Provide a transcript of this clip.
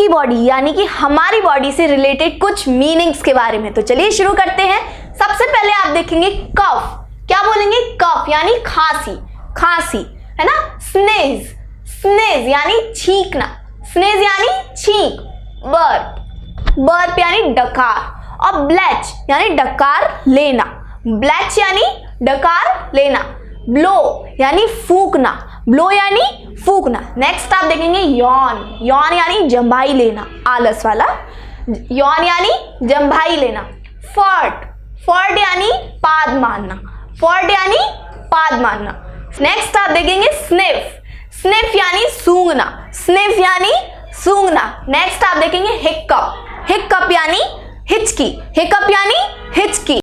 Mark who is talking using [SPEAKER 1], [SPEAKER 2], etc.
[SPEAKER 1] आपकी बॉडी यानी कि हमारी बॉडी से रिलेटेड कुछ मीनिंग्स के बारे में। तो चलिए शुरू करते हैं। सबसे पहले आप देखेंगे कफ। क्या बोलेंगे? कफ यानी खांसी, खांसी है ना। स्नेज, स्नेज यानी छींकना, स्नेज यानी छींक। बर्प, बर्प यानी डकार। और ब्लेच यानी डकार लेना, ब्लेच यानी डकार लेना। ब्लो यानी फूकना, ब्लो यानी फूकना। नेक्स्ट आप देखेंगे यॉन, यॉन यानी जंभाई लेना, आलस वाला, यॉन यानी जंभाई लेना। फर्ट, फर्ट यानी पाद मारना, फर्ट यानी पाद मारना। नेक्स्ट आप देखेंगे स्निफ, स्निफ यानी सूंघना, स्निफ यानी सूंघना। नेक्स्ट आप देखेंगे हिक्कप, हिक्कप यानी हिचकी, हिक्कप यानी हिचकी।